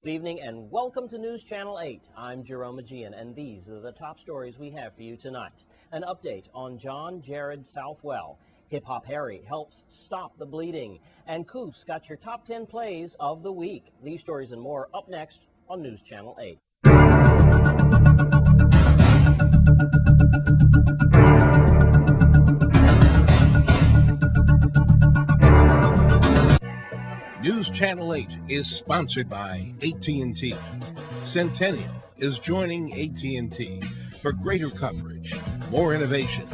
Good evening and welcome to News Channel 8. I'm Jerome Aegean, and these are the top stories we have for you tonight. An update on John Jared Southwell. Hip Hop Harry helps stop the bleeding. And Koof's got your top 10 plays of the week. These stories and more up next on News Channel 8. News Channel 8 is sponsored by AT&T. Centennial is joining AT&T for greater coverage, more innovation,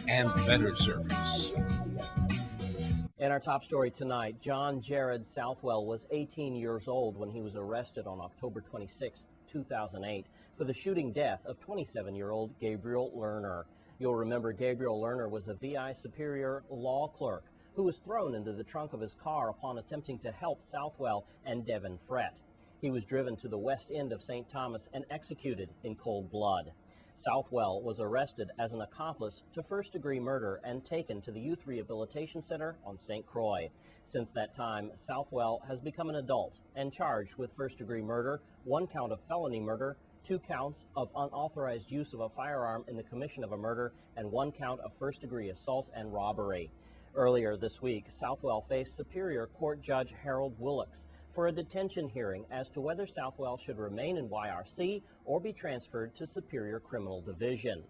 and better service. In our top story tonight, John Jared Southwell was 18 years old when he was arrested on October 26, 2008, for the shooting death of 27-year-old Gabriel Lerner. You'll remember Gabriel Lerner was a VI Superior law clerk who was thrown into the trunk of his car upon attempting to help Southwell and Devin Frett. He was driven to the west end of St. Thomas and executed in cold blood. Southwell was arrested as an accomplice to first-degree murder and taken to the Youth Rehabilitation Center on St. Croix. Since that time, Southwell has become an adult and charged with first-degree murder, 1 count of felony murder, 2 counts of unauthorized use of a firearm in the commission of a murder, and 1 count of first-degree assault and robbery. Earlier this week, Southwell faced Superior Court Judge Harold Willocks for a detention hearing as to whether Southwell should remain in YRC or be transferred to Superior Criminal Division.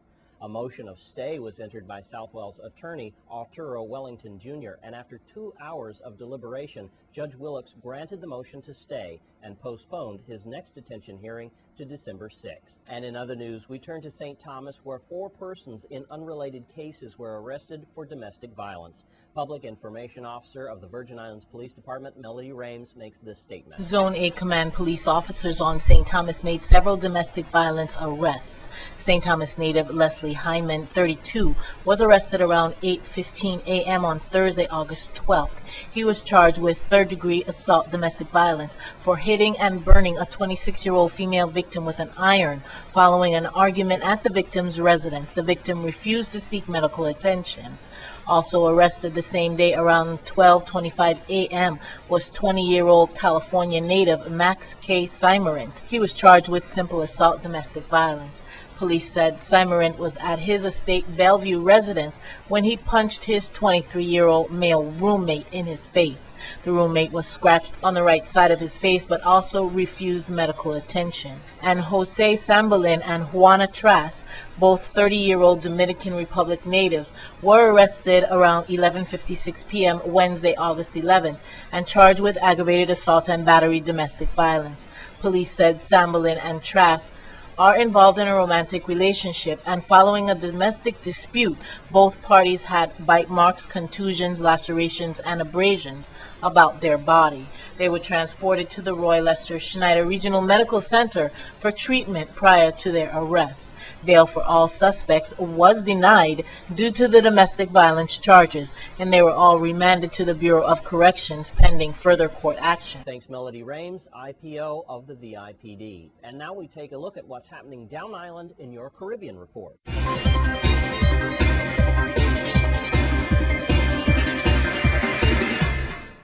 A motion of stay was entered by Southwell's attorney, Arturo Wellington Jr., and after 2 hours of deliberation, Judge Willocks granted the motion to stay and postponed his next detention hearing to December 6th. And in other news, we turn to St. Thomas, where 4 persons in unrelated cases were arrested for domestic violence. Public Information Officer of the Virgin Islands Police Department, Melody Rames, makes this statement. Zone A Command police officers on St. Thomas made several domestic violence arrests. St. Thomas native Leslie Hyman, 32, was arrested around 8:15 a.m. on Thursday, August 12th. He was charged with third-degree assault domestic violence for hitting and burning a 26-year-old female victim with an iron following an argument at the victim's residence. The victim refused to seek medical attention. Also arrested the same day around 12:25 a.m. was 20-year-old California native Max K. Simerant. He was charged with simple assault domestic violence. Police said Simerant was at his estate Bellevue residence when he punched his 23-year-old male roommate in his face. The roommate was scratched on the right side of his face but also refused medical attention. And Jose Sambalin and Juana Tras, both 30-year-old Dominican Republic natives, were arrested around 11:56 p.m. Wednesday, August 11th, and charged with aggravated assault and battery domestic violence. Police said Sambalin and Tras are involved in a romantic relationship, and following a domestic dispute, both parties had bite marks, contusions, lacerations, and abrasions about their body. They were transported to the Roy Lester Schneider Regional Medical Center for treatment prior to their arrest. Bail for all suspects was denied due to the domestic violence charges, and they were all remanded to the Bureau of Corrections pending further court action. Thanks, Melody Rames, IPO of the VIPD. And now we take a look at what's happening down island in your Caribbean report.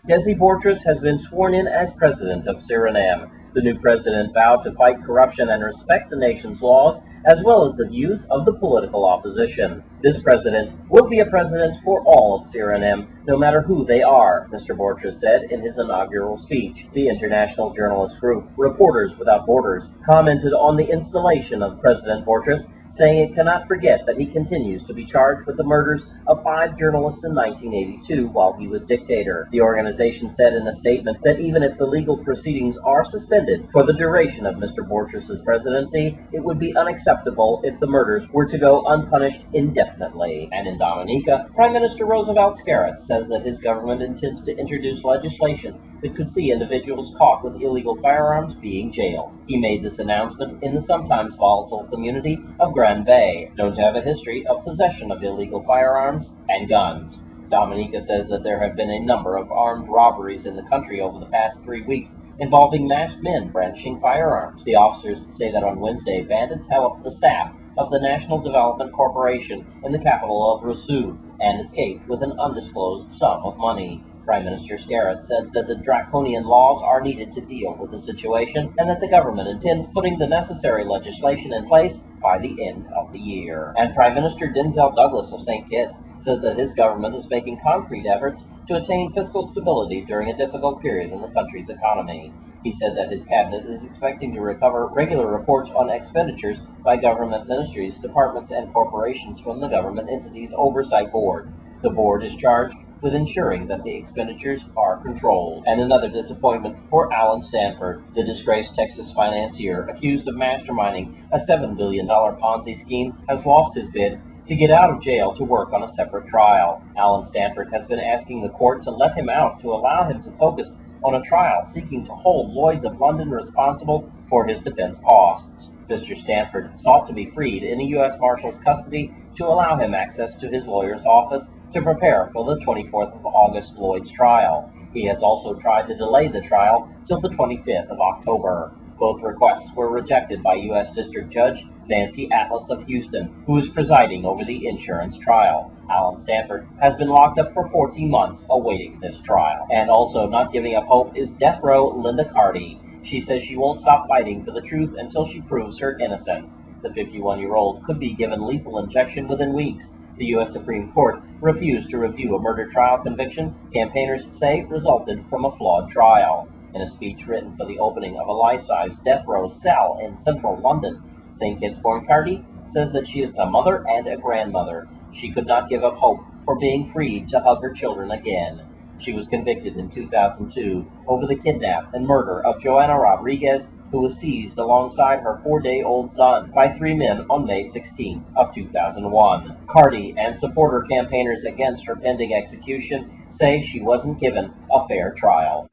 Desi Borges has been sworn in as president of Suriname. The new president vowed to fight corruption and respect the nation's laws, as well as the views of the political opposition. This president will be a president for all of Suriname, no matter who they are, Mr. Borges said in his inaugural speech. The international journalist group Reporters Without Borders commented on the installation of President Borges, saying it cannot forget that he continues to be charged with the murders of 5 journalists in 1982 while he was dictator. The organization said in a statement that even if the legal proceedings are suspended for the duration of Mr. Borges' presidency, it would be unacceptable if the murders were to go unpunished indefinitely. And in Dominica, Prime Minister Roosevelt Scarrett says that his government intends to introduce legislation that could see individuals caught with illegal firearms being jailed. He made this announcement in the sometimes volatile community of Grand Bay, known to have a history of possession of illegal firearms and guns. Dominica says that there have been a number of armed robberies in the country over the past 3 weeks involving masked men brandishing firearms. The officers say that on Wednesday, bandits helped the staff of the National Development Corporation in the capital of Roseau and escaped with an undisclosed sum of money. Prime Minister Scarrett said that the draconian laws are needed to deal with the situation and that the government intends putting the necessary legislation in place by the end of the year. And Prime Minister Denzel Douglas of St. Kitts says that his government is making concrete efforts to attain fiscal stability during a difficult period in the country's economy. He said that his cabinet is expecting to recover regular reports on expenditures by government ministries, departments, and corporations from the Government Entities Oversight Board. The board is charged with ensuring that the expenditures are controlled. And another disappointment for Alan Stanford, the disgraced Texas financier accused of masterminding a $7 billion Ponzi scheme, has lost his bid to get out of jail to work on a separate trial. Alan Stanford has been asking the court to let him out to allow him to focus on a trial seeking to hold Lloyd's of London responsible for his defense costs. Mr. Stanford sought to be freed in a U.S. Marshal's custody to allow him access to his lawyer's office to prepare for the 24th of August Lloyd's trial. He has also tried to delay the trial till the 25th of October. Both requests were rejected by U.S. District Judge Nancy Atlas of Houston, who is presiding over the insurance trial. Alan Stanford has been locked up for 14 months awaiting this trial. And also not giving up hope is death row Linda Carty. She says she won't stop fighting for the truth until she proves her innocence. The 51-year-old could be given lethal injection within weeks. The U.S. Supreme Court refused to review a murder trial conviction campaigners say resulted from a flawed trial. In a speech written for the opening of a life-size death row cell in central London, St. Kitts-born Carty says that she is a mother and a grandmother. She could not give up hope for being freed to hug her children again. She was convicted in 2002 over the kidnap and murder of Joanna Rodriguez, who was seized alongside her 4-day-old son by 3 men on May 16th of 2001. Carty and supporter campaigners against her pending execution say she wasn't given a fair trial.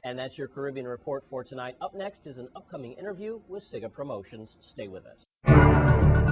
And that's your Caribbean Report for tonight. Up next is an upcoming interview with Siga Promotions. Stay with us.